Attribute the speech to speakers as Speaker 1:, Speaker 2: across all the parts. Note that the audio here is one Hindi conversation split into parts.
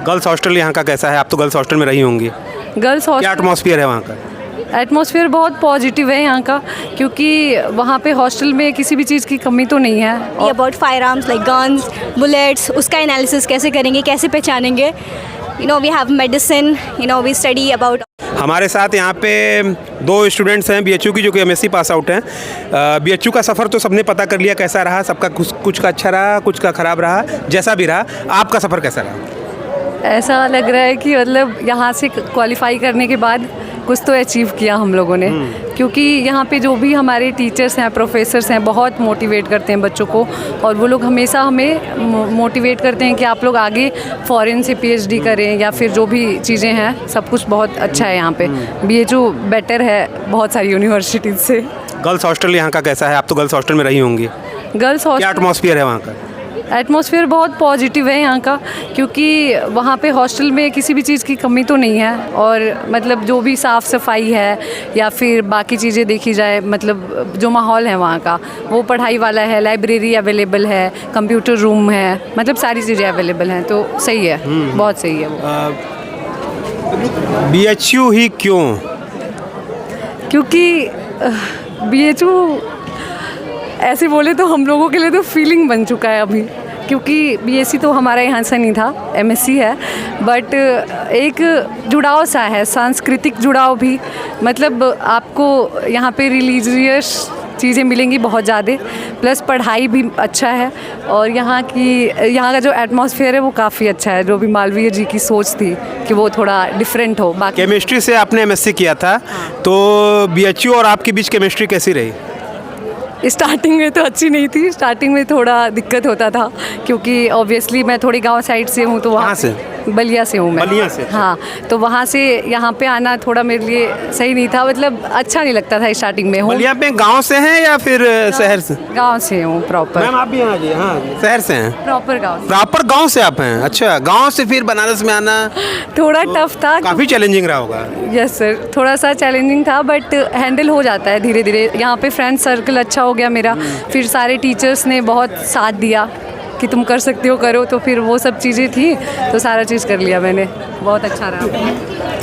Speaker 1: गर्ल्स हॉस्टल यहाँ का कैसा है? आप तो गर्ल्स हॉस्टल में रही होंगी,
Speaker 2: गर्ल्स
Speaker 1: क्या
Speaker 2: हॉस्टल
Speaker 1: एटमॉस्फेयर है वहाँ का?
Speaker 2: एटमॉस्फेयर बहुत पॉजिटिव है यहाँ का, क्योंकि वहाँ पे हॉस्टल में किसी भी चीज़ की कमी तो नहीं है।
Speaker 3: About firearms like guns, bullets, उसका एनालिसिस कैसे करेंगे, कैसे पहचानेंगे। We have medicine, we study about.
Speaker 1: हमारे साथ यहाँ पे 2 स्टूडेंट्स हैं बीएचयू की, जो कि एमएससी पास आउट हैं। बीएचयू का सफ़र तो सबने पता कर लिया कैसा रहा, सबका कुछ का अच्छा रहा, कुछ का ख़राब रहा, जैसा भी रहा। आपका सफ़र कैसा रहा?
Speaker 2: ऐसा लग रहा है कि मतलब यहाँ से क्वालिफाई करने के बाद कुछ तो अचीव किया हम लोगों ने, क्योंकि यहाँ पे जो भी हमारे टीचर्स हैं, प्रोफेसर्स हैं, बहुत मोटिवेट करते हैं बच्चों को, और वो लोग हमेशा हमें मोटिवेट करते हैं कि आप लोग आगे फॉरेन से पीएचडी करें या फिर जो भी चीज़ें हैं, सब कुछ बहुत अच्छा है यहाँ पे। बीएचयू बेटर है बहुत सारी यूनिवर्सिटीज़ से।
Speaker 1: गर्ल्स हॉस्टल यहाँ का कैसा है? आप तो गर्ल्स हॉस्टल में रही होंगी,
Speaker 2: गर्ल्स
Speaker 1: क्या
Speaker 2: हॉस्टल
Speaker 1: एटमॉस्फेयर है वहाँ का?
Speaker 2: एटमॉस्फेयर बहुत पॉजिटिव है यहाँ का, क्योंकि वहाँ पे हॉस्टल में किसी भी चीज़ की कमी तो नहीं है, और मतलब जो भी साफ़ सफाई है या फिर बाकी चीज़ें देखी जाए, मतलब जो माहौल है वहाँ का वो पढ़ाई वाला है, लाइब्रेरी अवेलेबल है, कंप्यूटर रूम है, मतलब सारी चीज़ें अवेलेबल हैं, तो सही है, बहुत सही है वो।
Speaker 1: बीएचयू ही क्यों?
Speaker 2: क्योंकि बीएचयू ऐसे बोले तो हम लोगों के लिए तो फीलिंग बन चुका है अभी, क्योंकि बीएससी तो हमारा यहाँ से नहीं था, एमएससी है, बट एक जुड़ाव सा है, सांस्कृतिक जुड़ाव भी। मतलब आपको यहाँ पे रिलीजियस चीज़ें मिलेंगी बहुत ज़्यादा, प्लस पढ़ाई भी अच्छा है, और यहाँ का जो एटमॉस्फेयर है वो काफ़ी अच्छा है। जो भी मालवीय जी की सोच थी कि वो थोड़ा डिफरेंट हो। बाकी
Speaker 1: केमिस्ट्री से आपने एमएससी किया था, तो बीएचयू और आपके बीच केमिस्ट्री कैसी रही?
Speaker 2: स्टार्टिंग में तो अच्छी नहीं थी, स्टार्टिंग में थोड़ा दिक्कत होता था, क्योंकि ऑब्वियसली मैं थोड़ी गांव साइड से हूँ, तो वहाँ
Speaker 1: से
Speaker 2: बलिया से हूँ मैं।
Speaker 1: बलिया से?
Speaker 2: हाँ, तो वहाँ से यहाँ पे आना थोड़ा मेरे लिए सही नहीं था, मतलब अच्छा नहीं लगता था स्टार्टिंग में।
Speaker 1: बलिया पे गांव से हैं या फिर शहर से?
Speaker 2: गांव से हूँ प्रॉपर।
Speaker 1: मैम आप भी यहाँ जी? हाँ, शहर से हैं?
Speaker 2: प्रॉपर गांव से।
Speaker 1: प्रॉपर गांव से आप हैं? अच्छा, गांव से फिर बनारस में आना
Speaker 2: थोड़ा टफ था,
Speaker 1: काफ़ी चैलेंजिंग रहा होगा।
Speaker 2: यस सर, थोड़ा सा चैलेंजिंग था, बट हैंडल हो जाता है धीरे धीरे। यहाँ पे फ्रेंड सर्कल अच्छा हो गया मेरा, फिर सारे टीचर्स ने बहुत साथ दिया कि तुम कर सकते हो, करो, तो फिर वो सब चीज़ें थी, तो सारा चीज़ कर लिया मैंने, बहुत अच्छा रहा।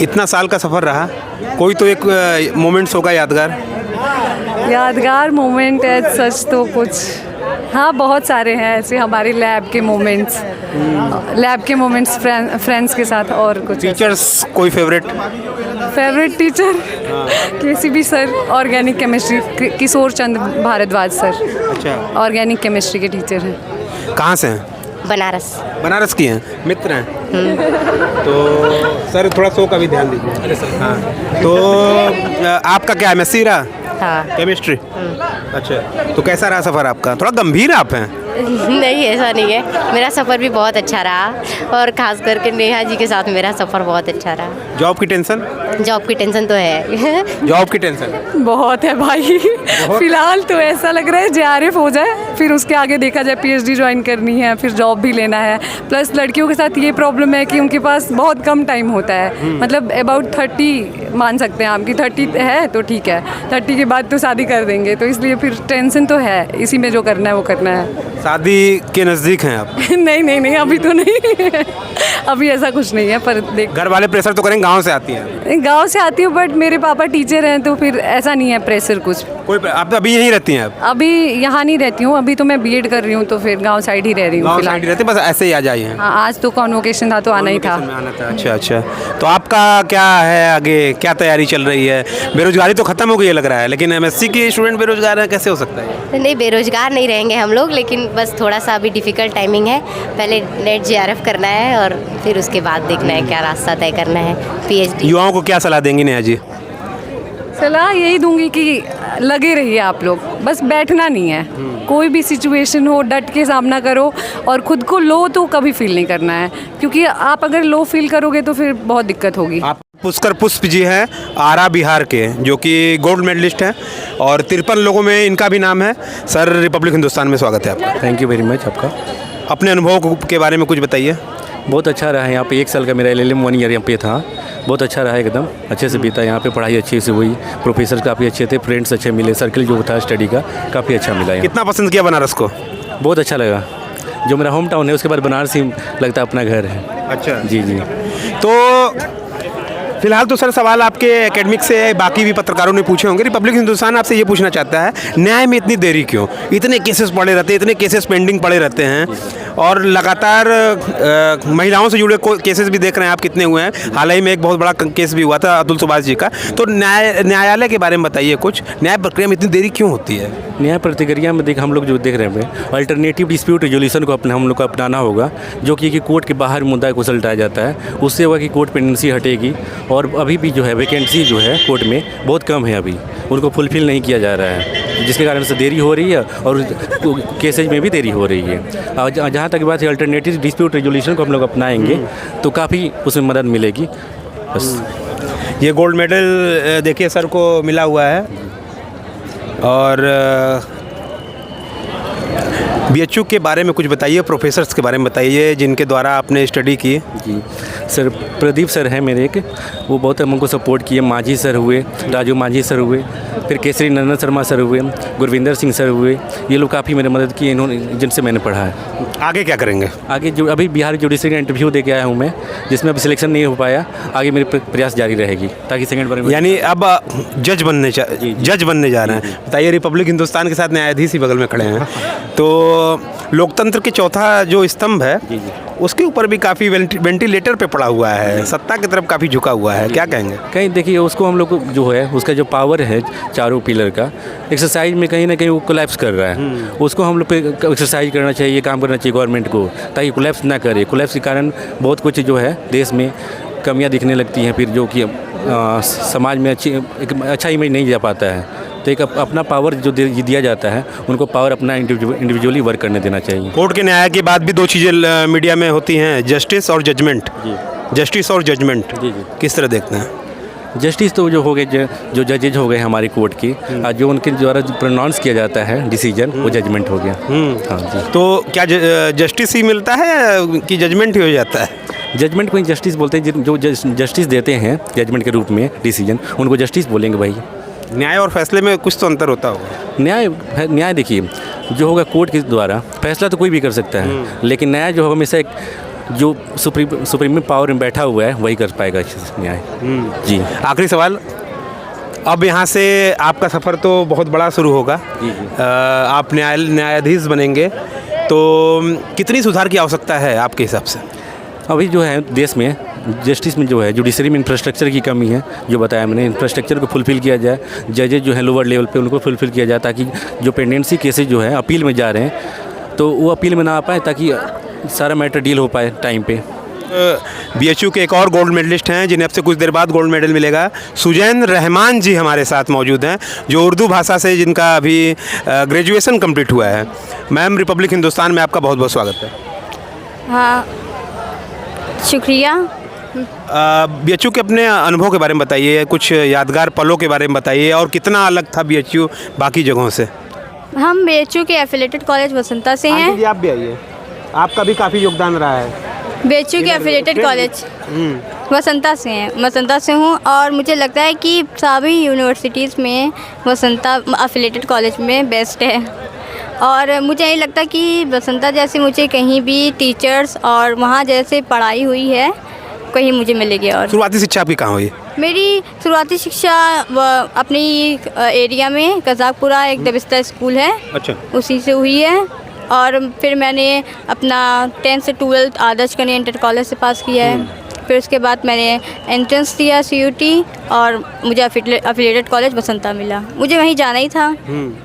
Speaker 1: इतना साल का सफ़र रहा, कोई तो एक मोमेंट्स होगा
Speaker 2: यादगार मोमेंट है सच तो कुछ, हाँ बहुत सारे हैं ऐसे हमारे लैब के मोमेंट्स, फ्रेंड्स के साथ। और कुछ
Speaker 1: टीचर्स कोई favourite
Speaker 2: teacher? KCB sir, organic chemistry, Kishore Chand Bharadwaj sir. अच्छा, ऑर्गेनिक केमिस्ट्री के टीचर हैं।
Speaker 1: कहाँ से हैं? बनारस की हैं, मित्र हैं। तो सर थोड़ा शो का भी ध्यान दीजिए। अरे सर, हाँ, तो आपका क्या एमएससी रहा?
Speaker 4: हाँ,
Speaker 1: केमिस्ट्री। अच्छा, तो कैसा रहा सफ़र आपका? थोड़ा गंभीर आप हैं।
Speaker 4: नहीं ऐसा नहीं है, मेरा सफ़र भी बहुत अच्छा रहा, और ख़ास करके नेहा जी के साथ मेरा सफ़र बहुत अच्छा रहा।
Speaker 1: जॉब की टेंशन?
Speaker 4: जॉब की टेंशन तो है।
Speaker 1: जॉब की टेंशन
Speaker 2: बहुत है भाई। फिलहाल तो ऐसा लग रहा है जेआरएफ हो जाए, फिर उसके आगे देखा जाए, पीएचडी ज्वाइन करनी है, फिर जॉब भी लेना है। प्लस लड़कियों के साथ ये प्रॉब्लम है कि उनके पास बहुत कम टाइम होता है, मतलब अबाउट 30 मान सकते हैं आप कि 30 है तो ठीक है, 30 के बाद तो शादी कर देंगे, तो इसलिए फिर टेंशन तो है, इसी में जो करना है वो करना है।
Speaker 1: शादी के नज़दीक हैं आप?
Speaker 2: नहीं अभी तो नहीं। अभी ऐसा कुछ नहीं है, पर देख,
Speaker 1: घर वाले प्रेशर तो करेंगे? गांव से आती हैं?
Speaker 2: गांव से आती हूँ, बट मेरे पापा टीचर हैं, तो फिर ऐसा नहीं है प्रेशर कुछ।
Speaker 1: आप तो अभी यहीं रहती हैं?
Speaker 2: अभी यहाँ नहीं रहती हूँ, अभी तो मैं बीएड कर रही हूँ, तो फिर गांव साइड ही रह रही हूँ।
Speaker 1: गांव साइड रहते, बस ऐसे ही आ जाइए।
Speaker 2: हाँ, आज तो कॉन्वोकेशन था तो आना ही था।
Speaker 1: अच्छा, तो आपका क्या है आगे, क्या तैयारी चल रही है? बेरोजगारी तो खत्म हो गई है लग रहा है, लेकिन एमएससी के स्टूडेंट बेरोजगार है, कैसे हो सकता है?
Speaker 4: नहीं, बेरोजगार नहीं रहेंगे हम लोग, लेकिन बस थोड़ा सा अभी डिफ़िकल्ट टाइमिंग है। पहले नेट जेआरएफ करना है, और फिर उसके बाद देखना है क्या रास्ता तय करना है। पीएचडी।
Speaker 1: युवाओं को क्या सलाह देंगी नेहा जी?
Speaker 2: सलाह यही दूंगी कि लगे रहिए आप लोग, बस बैठना नहीं है, कोई भी सिचुएशन हो डट के सामना करो, और खुद को लो तो कभी फील नहीं करना है, क्योंकि आप अगर लो फील करोगे तो फिर बहुत दिक्कत होगी।
Speaker 1: आप पुष्कर पुष्प जी हैं, आरा बिहार के, जो कि गोल्ड मेडलिस्ट हैं, और 53 लोगों में इनका भी नाम है। सर, रिपब्लिक हिंदुस्तान में स्वागत है आपका।
Speaker 5: थैंक यू वेरी मच आपका।
Speaker 1: अपने अनुभव के बारे में कुछ बताइए।
Speaker 5: बहुत अच्छा रहा है यहाँ पे, 1 साल का मेरा LLM 1 ईयर यहाँ पे था, बहुत अच्छा रहा, एकदम अच्छे से बीता। यहाँ पे पढ़ाई अच्छी से हुई, प्रोफेसर काफ़ी अच्छे थे, फ्रेंड्स अच्छे मिले, सर्कल जो था स्टडी का काफ़ी अच्छा मिला।
Speaker 1: कितना पसंद किया बनारस को?
Speaker 5: बहुत अच्छा लगा। जो मेरा होम टाउन है उसके बाद बनारस ही लगता है अपना घर है।
Speaker 1: अच्छा
Speaker 5: जी जी।
Speaker 1: तो फिलहाल तो सर सवाल आपके एकेडमिक से बाकी भी पत्रकारों ने पूछे होंगे। रिपब्लिक हिंदुस्तान आपसे ये पूछना चाहता है, न्याय में इतनी देरी क्यों? इतने केसेस पड़े रहते हैं, इतने केसेस पेंडिंग पड़े रहते हैं और लगातार महिलाओं से जुड़े केसेस भी देख रहे हैं आप कितने हुए हैं। हाल ही में एक बहुत बड़ा केस भी हुआ था अतुल सुभाष जी का। तो न्यायालय के बारे में बताइए कुछ, न्याय प्रक्रिया में इतनी देरी क्यों होती है?
Speaker 5: न्याय प्रक्रिया में हम लोग जो देख रहे हैं अल्टरनेटिव डिस्प्यूट रेजोल्यूशन को हम लोग को अपनाना होगा, जो कि कोर्ट के बाहर मुद्दा को सुलझाया जाता है। उससे होगा कि कोर्ट पेंडेंसी हटेगी और अभी भी जो है वैकेंसी जो है कोर्ट में बहुत कम है, अभी उनको फुलफिल नहीं किया जा रहा है, जिसके कारण से देरी हो रही है और केसेज में भी देरी हो रही है। और जहाँ तक बात है अल्टरनेटिव डिस्प्यूट रेजोल्यूशन को हम लोग अपनाएंगे तो काफ़ी उसमें मदद मिलेगी। बस
Speaker 1: ये गोल्ड मेडल देखिए सर को मिला हुआ है और बीएचयू के बारे में कुछ बताइए, प्रोफेसर्स के बारे में बताइए जिनके द्वारा आपने स्टडी की।
Speaker 5: जी सर, प्रदीप सर हैं मेरे एक, वो बहुत हमको सपोर्ट किए। माझी सर हुए, राजू माझी सर हुए, फिर केसरी नंदन शर्मा सर हुए, गुरविंदर सिंह सर हुए। ये लोग काफ़ी मेरी मदद की, इन्होंने जिनसे मैंने पढ़ा है।
Speaker 1: आगे क्या करेंगे?
Speaker 5: आगे जो अभी बिहार जुडिशरी का इंटरव्यू दे के आया हूँ मैं, जिसमें अभी सिलेक्शन नहीं हो पाया। आगे मेरे प्रयास जारी रहेगी ताकि सेकंड बार में
Speaker 1: यानी अब जज बनने जा रहे हैं। बताइए, रिपब्लिक हिंदुस्तान के साथ न्यायाधीश ही बगल में खड़े हैं, तो लोकतंत्र के चौथा जो स्तंभ है उसके ऊपर भी काफ़ी वेंटिलेटर पे पड़ा हुआ है, सत्ता की तरफ काफ़ी झुका हुआ है, क्या कहेंगे?
Speaker 5: कहीं देखिए उसको हम लोग जो है उसका जो पावर है चारों पिलर का एक्सरसाइज में कहीं ना कहीं वो कोलैप्स कर रहा है। उसको हम लोग पे एक्सरसाइज करना चाहिए, काम करना चाहिए गवर्नमेंट को, ताकि कोलैप्स ना करे। कोलैप्स के कारण बहुत कुछ जो है देश में कमियां दिखने लगती हैं, फिर जो कि समाज में एक अच्छा इमेज नहीं जा पाता है। तो एक अपना पावर जो दिया जाता है उनको पावर अपना इंडिविजुअली वर्क करने देना चाहिए।
Speaker 1: कोर्ट के न्याय के बाद भी दो चीज़ें मीडिया में होती हैं, जस्टिस और जजमेंट। जस्टिस और जजमेंट किस तरह देखते हैं?
Speaker 5: जस्टिस तो जो हो गए, जो जजेज हो गए हमारी कोर्ट की, जो उनके द्वारा प्रोनाउंस किया जाता है डिसीजन, वो जजमेंट हो गया। हाँ जी।
Speaker 1: तो क्या जस्टिस ही मिलता है कि जजमेंट ही हो जाता है?
Speaker 5: जजमेंट को ही जस्टिस बोलते हैं। जो जस्टिस देते हैं जजमेंट के रूप में डिसीजन, उनको जस्टिस बोलेंगे भाई।
Speaker 1: न्याय और फैसले में कुछ तो अंतर होता होगा।
Speaker 5: न्याय देखिए जो होगा कोर्ट के द्वारा, फैसला तो कोई भी कर सकता है, लेकिन न्याय जो होगा हमेशा एक जो सुप्रीम पावर में बैठा हुआ है वही कर पाएगा न्याय। जी।
Speaker 1: आखिरी सवाल, अब यहाँ से आपका सफ़र तो बहुत बड़ा शुरू होगा। आप न्यायाधीश बनेंगे, तो कितनी सुधार की आवश्यकता है आपके हिसाब से?
Speaker 5: अभी जो है देश में जस्टिस में जो है जुडिशरी में इंफ्रास्ट्रक्चर की कमी है, जो बताया मैंने, इंफ्रास्ट्रक्चर को फुलफ़िल किया जाए। जजेज जो है लोअर लेवल पे उनको फुलफ़िल किया जाए, ताकि जो पेंडेंसी केसेज जो है अपील में जा रहे हैं तो वो अपील में ना आ पाए, ताकि सारा मैटर डील हो पाए टाइम पे।
Speaker 1: बीएचयू के एक और गोल्ड मेडलिस्ट हैं जिन्हें अब से कुछ देर बाद गोल्ड मेडल मिलेगा। सुजैन रहमान जी हमारे साथ मौजूद हैं, जो उर्दू भाषा से जिनका अभी ग्रेजुएशन कंप्लीट हुआ है। मैम, रिपब्लिक हिंदुस्तान में आपका बहुत बहुत स्वागत है।
Speaker 3: हाँ, शुक्रिया।
Speaker 1: बीएचयू के अपने अनुभव के बारे में बताइए, कुछ यादगार पलों के बारे में बताइए, और कितना अलग था बीएचयू बाकी जगहों से?
Speaker 3: हम बीएचयू के एफिलेटेड कॉलेज वसंता से हैं।
Speaker 1: जी, आप भी आइए, आपका भी काफ़ी योगदान रहा है।
Speaker 3: बीएचयू के एफिलेटेड कॉलेज वसंता से हैं, वसंता से हूँ, और मुझे लगता है कि सभी यूनिवर्सिटीज़ में वसंता एफिलेटेड कॉलेज में बेस्ट है। और मुझे नहीं लगता कि वसंता जैसे मुझे कहीं भी टीचर्स और वहाँ जैसे पढ़ाई हुई है कहीं मुझे मिलेगी। और
Speaker 1: शुरुआती शिक्षा आपकी कहाँ हुई?
Speaker 3: मेरी शुरुआती शिक्षा अपनी एरिया में कजाकपुरा एक दबिस्ता स्कूल है,
Speaker 1: अच्छा, उसी
Speaker 3: उसी से हुई है। और फिर मैंने अपना 10th से 12th आदर्श कन्या इंटर कॉलेज से पास किया है। फिर उसके बाद मैंने एंट्रेंस दिया CUT और मुझे एफिलिएटेड कॉलेज वसंता मिला। मुझे वहीं जाना ही था,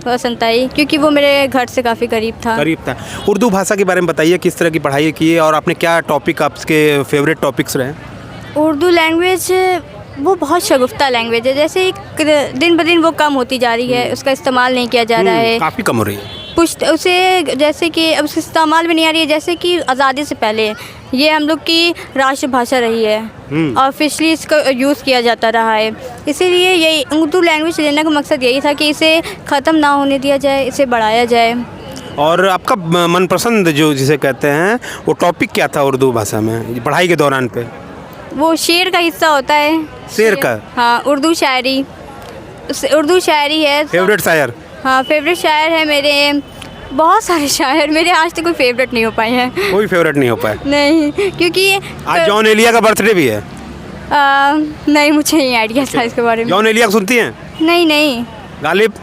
Speaker 3: वसंता ही, क्योंकि वो मेरे घर से काफ़ी करीब था।
Speaker 1: उर्दू भाषा के बारे में बताइए, किस तरह की पढ़ाई की है और आपने क्या टॉपिक आपके फेवरेट टॉपिक्स रहे?
Speaker 3: उर्दू लैंग्वेज वो बहुत शगुफ्ता लैंग्वेज है, जैसे दिन ब दिन वो कम होती जा रही है, उसका इस्तेमाल नहीं किया जा रहा है,
Speaker 1: काफ़ी कम हो रही है।
Speaker 3: उसे जैसे कि अब उसका इस्तेमाल भी नहीं आ रही है। जैसे कि आज़ादी से पहले ये हम लोग की राष्ट्रभाषा रही है, ऑफिशियली इसका यूज़ किया जाता रहा है। इसीलिए यही उर्दू लैंग्वेज लेने का मकसद यही था कि इसे ख़त्म ना होने दिया जाए, इसे बढ़ाया जाए।
Speaker 1: और आपका मनपसंद जो जिसे कहते हैं वो टॉपिक क्या था उर्दू भाषा में पढ़ाई के दौरान पे?
Speaker 3: वो शेर का हिस्सा होता है।
Speaker 1: शेर का?
Speaker 3: हाँ, उर्दू शायरी है।
Speaker 1: फेवरेट शायर?
Speaker 3: हाँ, फेवरेट शायर है मेरे बहुत सारे शायर मेरे आज तक कोई फेवरेट नहीं हो पाए हैं।
Speaker 1: कोई फेवरेट नहीं हो पाया।
Speaker 3: नहीं, क्योंकि
Speaker 1: आज जॉन एलिया का बर्थडे भी है।
Speaker 3: नहीं, मुझे नहीं आइडिया था इसके बारे में।
Speaker 1: जॉन एलिया को सुनती हैं?
Speaker 3: नहीं नहीं।
Speaker 1: गालिब?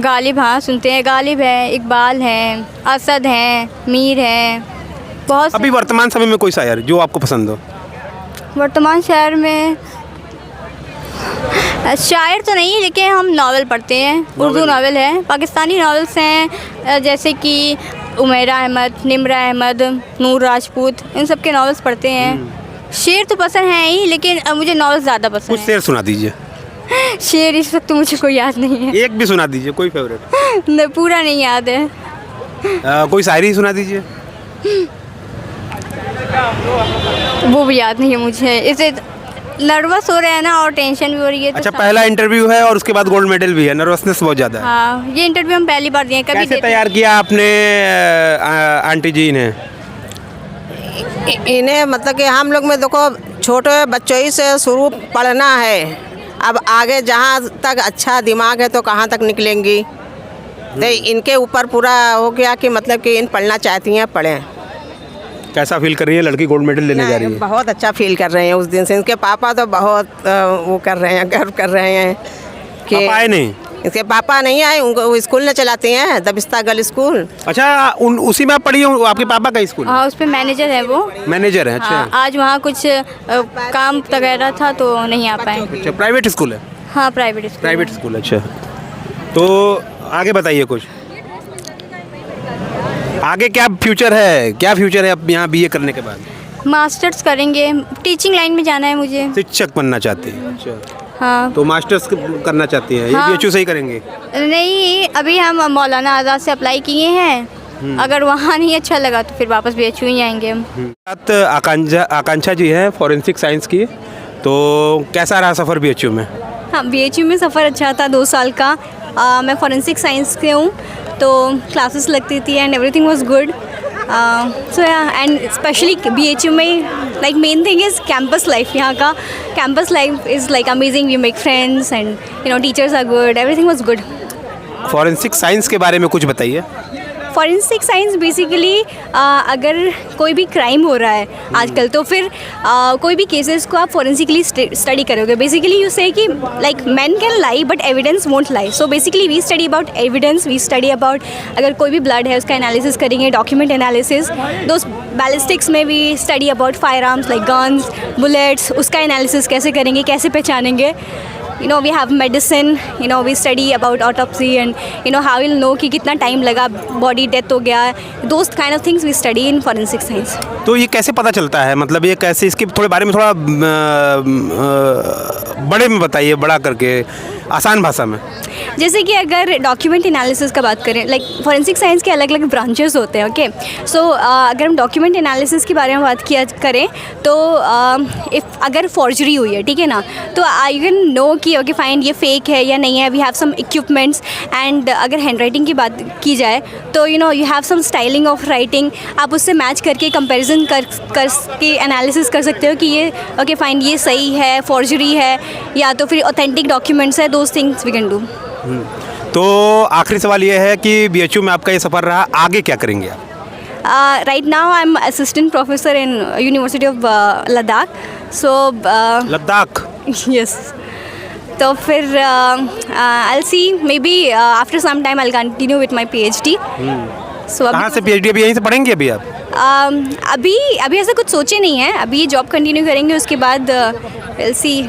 Speaker 3: गालिब हाँ सुनते हैं, गालिब है, इकबाल हैं, असद हैं, मीर हैं, बहुत से।
Speaker 1: अभी वर्तमान समय में कोई शायर जो आपको पसंद हो?
Speaker 3: वर्तमान शहर में शायर तो नहीं, लेकिन हम नावल पढ़ते हैं, उर्दू नावल है, पाकिस्तानी नावल्स हैं, जैसे कि उमैरा अहमद, निम्रा अहमद, नूर राजपूत, इन सब के नावल्स पढ़ते हैं। शेर तो पसंद है ही, लेकिन मुझे नावल्स ज़्यादा
Speaker 1: कुछ
Speaker 3: पसंद
Speaker 1: शेर सुना दीजिए।
Speaker 3: है। शेर इस वक्त तो मुझे कोई याद नहीं है।
Speaker 1: एक भी सुना दीजिए, कोई फेवरेट।
Speaker 3: नहीं, पूरा नहीं याद है।
Speaker 1: कोई शायरी सुना दीजिए।
Speaker 3: वो भी याद नहीं है मुझे, इसे नर्वस हो रहे हैं ना और टेंशन भी हो रही है तो
Speaker 1: अच्छा, पहला इंटरव्यू है और उसके बाद गोल्ड मेडल भी है, नर्वसनेस बहुत ज़्यादा है।
Speaker 3: हाँ, ये इंटरव्यू हम पहली बार दिए हैं, कभी
Speaker 1: कैसे
Speaker 3: देते
Speaker 1: तैयार किया आपने आंटी जी ने?
Speaker 6: इन्हें मतलब कि हम लोग में देखो छोटे बच्चों ही से शुरू पढ़ना है, अब आगे जहाँ तक अच्छा दिमाग है तो कहाँ तक निकलेंगी, तो इनके ऊपर पूरा हो गया कि मतलब कि इन पढ़ना चाहती हैं पढ़ें।
Speaker 1: कैसा फील कर रही है लड़की गोल्ड मेडल लेने जा रही है?
Speaker 6: बहुत अच्छा फील कर रहे हैं उस दिन से। इनके पापा तो बहुत वो कर रहे हैं, गर्व कर रहे हैं कि
Speaker 1: पापा आए नहीं?
Speaker 6: इसके पापा नहीं आए, उनको वो स्कूल न चलाते हैं, दबिस्ता गर्ल स्कूल।
Speaker 1: अच्छा, उसी में आप पढ़ी हो? आपके पापा का स्कूल?
Speaker 3: हाँ, उस पर मैनेजर है वो।
Speaker 1: मैनेजर है? अच्छा।
Speaker 3: हाँ, आज वहाँ कुछ काम वगैरह था तो नहीं आ पाए।
Speaker 1: अच्छा, प्राइवेट स्कूल है?
Speaker 3: हाँ, प्राइवेट स्कूल।
Speaker 1: प्राइवेट स्कूल, अच्छा। तो आगे बताइए कुछ, आगे क्या फ्यूचर है? क्या फ्यूचर है अब यहाँ बीए करने के बाद?
Speaker 3: मास्टर्स करेंगे, टीचिंग लाइन में जाना है मुझे।
Speaker 1: शिक्षक बनना चाहती हैं? अच्छा,
Speaker 3: हाँ।
Speaker 1: तो मास्टर्स करना चाहती हैं? ये
Speaker 3: हाँ।
Speaker 1: बीएचयू से ही करेंगे?
Speaker 3: नहीं, अभी हम मौलाना आज़ाद से अप्लाई किए हैं, अगर वहाँ नहीं अच्छा लगा तो फिर वापस बीएचयू ही आएंगे हम।
Speaker 1: बात आकांक्षा जी है फॉरेंसिक साइंस की, तो कैसा रहा सफ़र बीएचयू में?
Speaker 7: हाँ, बीएचयू में सफ़र अच्छा था, 2 साल का। मैं फॉरेंसिक साइंस के हूँ, तो क्लासेस लगती थी and everything was good. So and specially BHU में like main thing is campus life. यहाँ का campus life is like amazing, we make friends and you know teachers are good, everything was good.
Speaker 1: Forensic science के बारे में कुछ बताइए।
Speaker 7: फॉरेंसिक साइंस बेसिकली अगर कोई भी क्राइम हो रहा है आजकल, तो फिर कोई भी केसेस को आप फॉरेंसिकली स्टडी करोगे। Basically you say that like man can lie but evidence won't lie. So basically we study about evidence, we study about अगर कोई भी ब्लड है उसका एनालिसिस करेंगे, डॉक्यूमेंट एनालिसिस। दोस्त बैलिस्टिक्स में we study about firearms like guns, bullets, उसका एनालिसिस कैसे करेंगे, कैसे पहचानेंगे। You know, we have medicine, you know, we study about autopsy and, you know, how we'll know कि कितना टाइम लगा, बॉडी डेथ हो गया, those kind of things we study in forensic science.
Speaker 1: तो ये कैसे पता चलता है, मतलब ये कैसे, इसके थोड़े बारे में थोड़ा बड़े में बताइए, बड़ा करके, आसान भाषा में।
Speaker 7: जैसे कि अगर डॉक्यूमेंट एनालिसिस का बात करें, लाइक फॉरेंसिक साइंस के अलग अलग ब्रांचेस होते हैं, ओके। सो अगर हम डॉक्यूमेंट एनालिसिस के बारे में बात किया करें तो इफ़ अगर फॉर्जरी हुई है, ठीक है ना, तो यू कैन नो कि ओके फाइन ये फेक है या नहीं है। We have some equipments and अगर हैंड राइटिंग की बात की जाए तो you know you have some styling of writing, आप उससे मैच करके कंपैरिजन कर के एनालिसिस कर सकते हो कि ये ओके फाइन ये सही है, फॉर्जरी है, या तो फिर ऑथेंटिक डॉक्यूमेंट्स है। Those things we can do.
Speaker 1: तो आखिरी सवाल ये है कि बीएचयू में आपका ये सफ़र रहा, आगे क्या करेंगे आप?
Speaker 7: Right now I am assistant professor in university of Ladakh. So
Speaker 1: Ladakh?
Speaker 7: Yes. तो फिर I see maybe after some time I will continue with my PhD. So
Speaker 1: कहाँ से पीएचडी? अभी यहीं से पढ़ेंगे अभी आप?
Speaker 7: अभी ऐसा कुछ सोचे नहीं है, अभी ये जॉब कंटिन्यू करेंगे, उसके बाद विल सी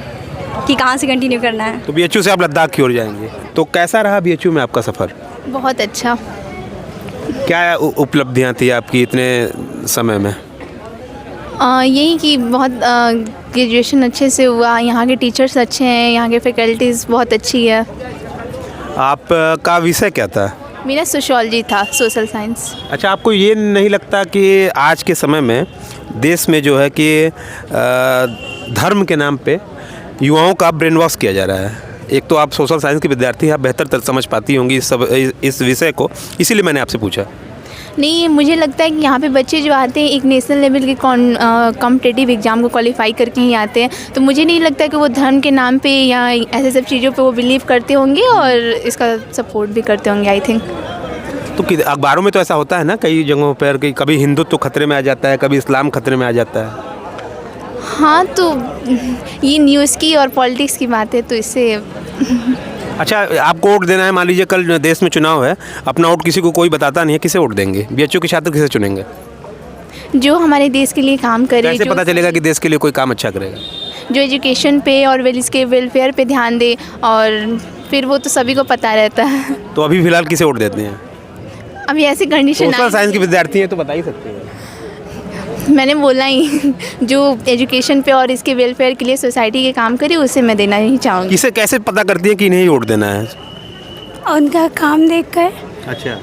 Speaker 7: कि कहाँ से कंटिन्यू करना है।
Speaker 1: तो बीएचयू से आप लद्दाख की ओर जाएंगे, तो कैसा रहा बीएचयू में आपका सफ़र?
Speaker 8: बहुत अच्छा।
Speaker 1: क्या उपलब्धियाँ थी आपकी इतने समय में?
Speaker 8: यही कि बहुत ग्रेजुएशन अच्छे से हुआ, यहाँ के टीचर्स अच्छे हैं, यहाँ के फैकल्टीज़ बहुत अच्छी है।
Speaker 1: आपका विषय क्या था?
Speaker 8: मेरा सोशियोलॉजी था, सोशल साइंस।
Speaker 1: अच्छा, आपको ये नहीं लगता कि आज के समय में देश में जो है कि धर्म के नाम पे युवाओं का ब्रेन वॉश किया जा रहा है? एक तो आप सोशल साइंस के विद्यार्थी, आप बेहतर समझ पाती होंगी इस विषय को, इसीलिए मैंने आपसे पूछा।
Speaker 8: नहीं, मुझे लगता है कि यहाँ पे बच्चे जो आते हैं एक नेशनल लेवल के कॉम्पिटिटिव एग्ज़ाम को क्वालिफाई करके ही आते हैं, तो मुझे नहीं लगता कि वो धर्म के नाम पे या ऐसे सब चीज़ों पे वो बिलीव करते होंगे और इसका सपोर्ट भी करते होंगे, आई थिंक।
Speaker 1: तो अखबारों में तो ऐसा होता है ना कई जगहों पर कि कभी हिंदुत्व खतरे में आ जाता है, कभी इस्लाम खतरे में आ जाता है।
Speaker 8: हाँ, तो ये न्यूज़ की और पॉलिटिक्स की बात है, तो इससे
Speaker 1: अच्छा, आपको वोट देना है, मान लीजिए कल देश में चुनाव है, अपना वोट किसी को कोई बताता नहीं है, किसे वोट देंगे? बीएचयू के छात्र किसे चुनेंगे?
Speaker 8: जो हमारे देश के लिए काम करे,
Speaker 1: कैसे पता चलेगा कि देश के लिए कोई काम अच्छा करेगा?
Speaker 8: जो एजुकेशन पे और इसके वेलफेयर पे ध्यान दे, और फिर वो तो सभी को पता रहता है।
Speaker 1: तो अभी फिलहाल किसे वोट देते हैं?
Speaker 8: अभी ऐसी कंडीशन
Speaker 1: सोशल साइंस के विद्यार्थी हैं तो बता ही सकते हैं।
Speaker 8: मैंने बोला ही, जो एजुकेशन पे और इसके वेलफेयर के लिए सोसाइटी के काम करे, उसे मैं देना ही चाहूँगी।
Speaker 1: किसे कैसे पता करती है कि इन्हें ही वोट देना है?
Speaker 7: उनका काम देख कर।
Speaker 1: अच्छा,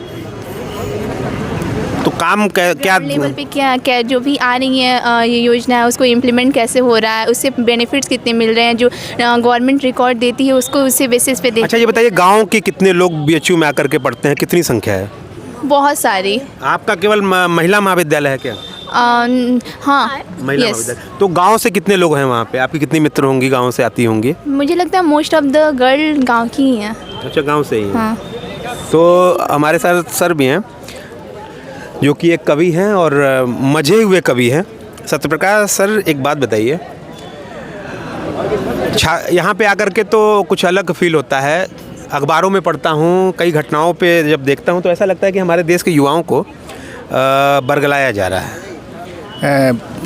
Speaker 1: तो काम क्या
Speaker 8: लेवल पे क्या जो भी आ रही है ये योजना है, उसको इम्प्लीमेंट कैसे हो रहा है, उससे बेनिफिट्स कितने मिल रहे हैं, जो गवर्नमेंट रिकॉर्ड देती है उसको उससे बेसिस पे देती है।
Speaker 1: अच्छा, ये बताइए गांव के कितने लोग बीएचयू में आकर के पढ़ते हैं, कितनी संख्या है?
Speaker 8: बहुत सारी।
Speaker 1: आपका केवल महिला महाविद्यालय है क्या?
Speaker 8: हाँ,
Speaker 1: महिला
Speaker 8: यस।
Speaker 1: महाविद्यालय। तो गांव से कितने लोग हैं वहाँ पे? आपकी कितनी मित्र होंगी गांव से आती होंगी?
Speaker 8: मुझे लगता है मोस्ट ऑफ द गर्ल गांव की ही हैं।
Speaker 1: अच्छा, गांव से ही हैं।
Speaker 8: हाँ।
Speaker 1: तो हमारे साथ सर भी हैं जो कि एक कवि हैं और मजे हुए कवि हैं। सत्यप्रकाश सर, एक बात बताइए, यहाँ पे आकर के तो कुछ अलग फील होता है। अखबारों में पढ़ता हूँ, कई घटनाओं पे जब देखता हूँ तो ऐसा लगता है कि हमारे देश के युवाओं को बरगलाया जा रहा है।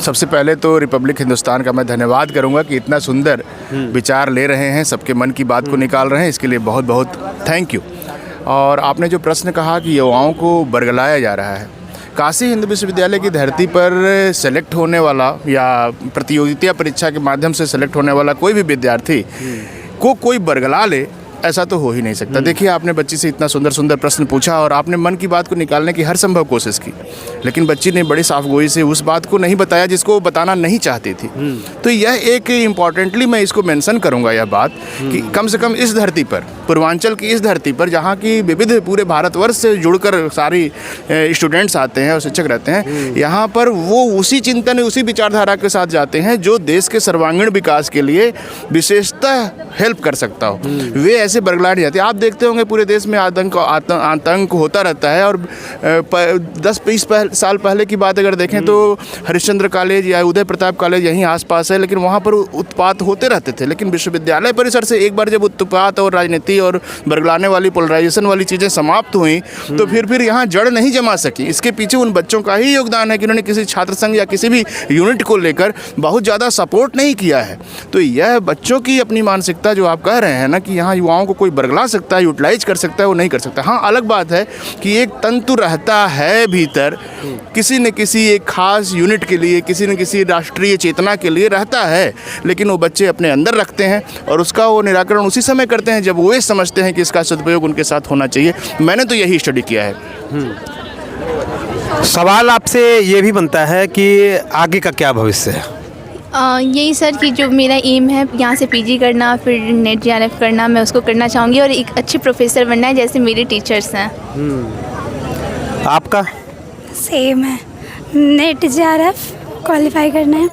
Speaker 9: सबसे पहले तो रिपब्लिक हिंदुस्तान का मैं धन्यवाद करूंगा कि इतना सुंदर विचार ले रहे हैं, सबके मन की बात को निकाल रहे हैं, इसके लिए बहुत बहुत थैंक यू। और आपने जो प्रश्न कहा कि युवाओं को बरगलाया जा रहा है, काशी हिंदू विश्वविद्यालय की धरती पर सेलेक्ट होने वाला या प्रतियोगिता परीक्षा के माध्यम से सेलेक्ट होने वाला कोई भी विद्यार्थी को कोई बरगला ले, ऐसा तो हो ही नहीं सकता। देखिए, आपने बच्ची से इतना सुंदर सुंदर प्रश्न पूछा और आपने मन की बात को निकालने की हर संभव कोशिश की, लेकिन बच्ची ने बड़ी साफगोई से उस बात को नहीं बताया जिसको वो बताना नहीं चाहती थी। तो यह एक इम्पॉर्टेंटली मैं इसको मेंशन करूंगा, यह बात कि कम से कम इस धरती पर, पूर्वांचल की इस धरती पर, जहाँ की विविध पूरे भारतवर्ष से जुड़कर सारी स्टूडेंट्स आते हैं और शिक्षक रहते हैं, यहाँ पर वो उसी चिंतन, उसी विचारधारा के साथ जाते हैं जो देश के सर्वांगीण विकास के लिए विशेषतः हेल्प कर सकता हो। वे ऐसे बरगला नहीं जाते। आप देखते होंगे पूरे देश में आतंक होता रहता है, और 10-20 साल पहले की बात अगर देखें तो हरिश्चंद्र कॉलेज या उदय प्रताप कॉलेज यहीं आसपास है, लेकिन वहाँ पर उत्पात होते रहते थे। लेकिन विश्वविद्यालय परिसर से एक बार जब उत्पात और राजनीति और बरगलाने वाली, पोलराइजेशन वाली चीज़ें समाप्त हुई, तो फिर यहाँ जड़ नहीं जमा सकी। इसके पीछे उन बच्चों का ही योगदान है कि उन्होंने किसी छात्र संघ या किसी भी यूनिट को लेकर बहुत ज़्यादा सपोर्ट नहीं किया है। तो यह बच्चों की अपनी मानसिकता जो आप कह रहे हैं ना कि यहाँ युवाओं को कोई बरगला सकता है, यूटिलाइज कर सकता है, वो नहीं कर सकता। हाँ, अलग बात है कि एक तंतु रहता है भीतर, किसी न किसी एक खास यूनिट के लिए, किसी न किसी राष्ट्रीय चेतना के लिए रहता है, लेकिन वो बच्चे अपने अंदर रखते हैं और उसका वो निराकरण उसी समय करते हैं जब वो ये समझते हैं कि इसका सदुपयोग उनके साथ होना चाहिए। मैंने तो यही स्टडी किया है।
Speaker 1: सवाल आपसे ये भी बनता है कि आगे का क्या भविष्य है?
Speaker 8: यही सर कि जो मेरा एम है यहाँ से पीजी करना, फिर नेट जेआरएफ करना, मैं उसको करना चाहूँगी और एक अच्छे प्रोफेसर बनना है जैसे मेरे टीचर्स हैं।
Speaker 1: आपका?
Speaker 7: सेम है, नेट जेआरएफ क्वालिफाई करना है।